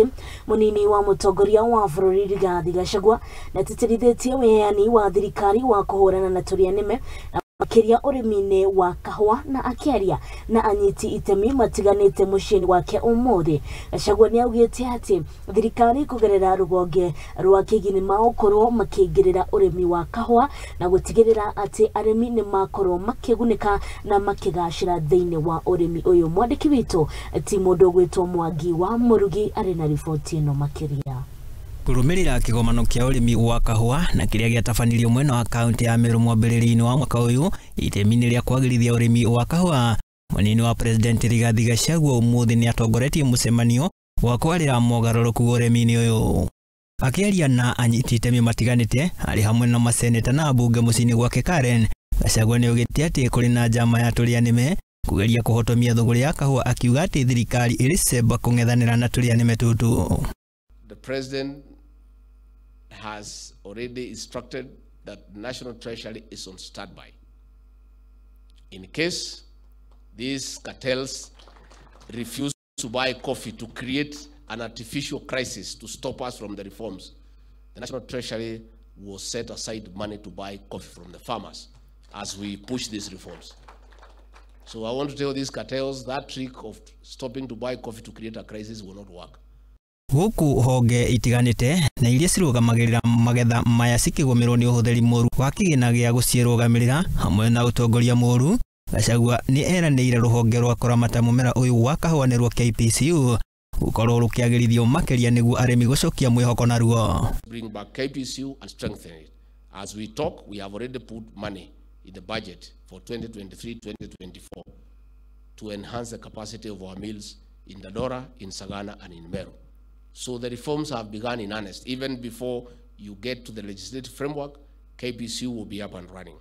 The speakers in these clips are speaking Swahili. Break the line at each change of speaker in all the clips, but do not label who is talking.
ati Munini wa mutongoria wa bũrũri Rigathi Gachagua na atitirithitue wiheani wa thirikari wa kuhurana na turia nime na makiria urimiini wa Kahua na akiaria na anyiti itemi matiganite muciĩ wake umuthi. Gachagua ni augite ati thirikari kugerera rugonge rwa kigini maokorwo makingirira urimi wa Kahua na gutigirira ati arimi ni makorwo makigunika na makigacira thiini wa urimi uyu. Mwandiki witu ti mundu gwitwo Mwangi wa Murugi ari na riboti ino makiria.
Kurumirira kigomano kia urimi wa Kahua na kiria giatabanirio mwena wa kaunti ya Meru mwambĩrĩrio-inĩ wa mwaka uyu itemi-inĩ rĩa kwagĩrithia urimi wa Kahua, munini wa president Rigathi Gachagua umuthi ni atongoretie mucemanio wa kwarĩra mogarũrũku urimi-inĩ uyu. Akiaria na anyiti itemi matiganite ari hamwe na maseneta na bunge muciĩ-inĩ gwake Karen, Gachagua ni augĩte atĩ kũrĩ na njama ya turia nime kugeria kuhotomia thũgũrĩ ya Kahua, akiuga atĩ thirikari ĩrĩ cemba kũng'ethanĩra na turia nime tutu.
The president has already instructed that the National Treasury is on standby. In case these cartels refuse to buy coffee to create an artificial crisis to stop us from the reforms, the National Treasury will set aside money to buy coffee from the farmers as we push these reforms. So I want to tell these cartels that trick of stopping to buy coffee to create a crisis will not work.
Guku honge itiganite na iria cirugamagirira magetha maya cikigũmĩrwo nĩ ũhũthĩri mũru wa kĩgĩna gĩa gũciĩrũgamĩrĩra hamwe na ũtongoria mũru. Gachagua ni eranĩire rũhonge rwa kũramata mũmera ũyũ wa kahũa nĩruo KPCU gũkorwo rũkĩagĩrithio makĩria nĩguo arĩmi gũcokia mwĩhoko naruo.
Bring back KPCU and strengthen it. As we talk, we have already put money in the budget for 2023-2024 to enhance the capacity of our mills in Dadora, in Sagana, and in Meru. So the reforms have begun in earnest. Even before you get to the legislative framework, KPCU will be up and running.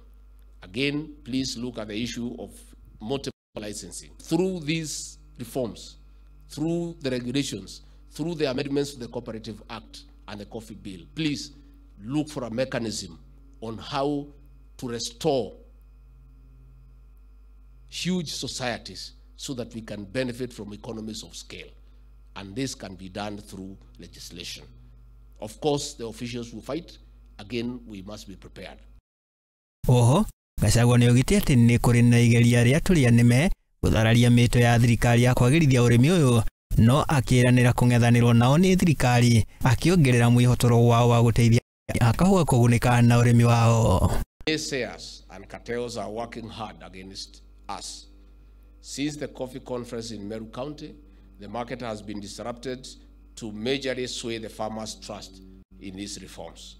Again, please look at the issue of multiple licensing. Through these reforms, through the regulations, through the amendments to the Cooperative Act and the Coffee Bill, please look for a mechanism on how to restore huge societies so that we can benefit from economies of scale. And this can be done through legislation. Of course, the officials will fight. Again, we must be prepared.
Oho, Gachagua ni augĩte atĩ nĩ kũrĩ na igeria rĩa turia nime gũthararia mĩto ya thirikari ya kwagĩrithia ũrĩmi ũyũ, no akĩranĩra kũng'ethanĩrwo nao nĩ thirikari, akĩongerera mwĩhotoro wao wa gũteithia Kahua kũgunĩka na ũrĩmi wao.
Naysayers and cartels are working hard against us. Since the coffee conference in Meru County, the market has been disrupted to majorly sway the farmers' trust in these reforms.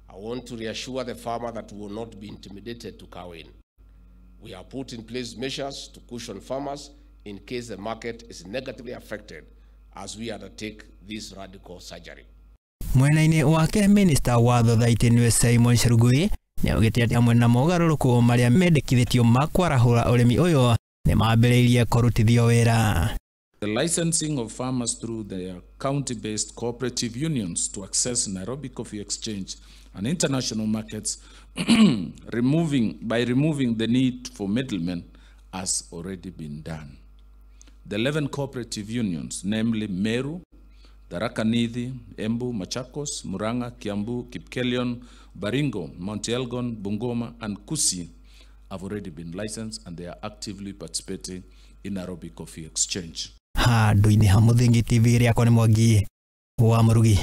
I want to reassure the farmer that we will not be intimidated to cow in. We have put in place measures to cushion farmers in case the market is negatively affected as we undertake this radical surgery.
Mwena-inĩ wake Minister wa thothaitĩ Simon Cherugui nĩ augĩte atĩ amwe na mogarũrũku marĩa mendekithĩtio ma kwarahũra ũrĩmi ũyũ nĩ mambĩrĩirie kũrutithio wĩra.
The licensing of farmers through their county-based cooperative unions to access Nairobi Coffee Exchange and international markets by removing the need for middlemen has already been done. The 11 cooperative unions, namely Meru, Tharaka Nithi, Embu, Machakos, Murang'a, Kiambu, Kipkelion, Baringo, Mount Elgon, Bungoma, and Kusi have already been licensed and they are actively participating in Nairobi Coffee Exchange.
Handũ-inĩ ha Mũthingi TV rĩakwa nĩ Mwangi wa Murugi.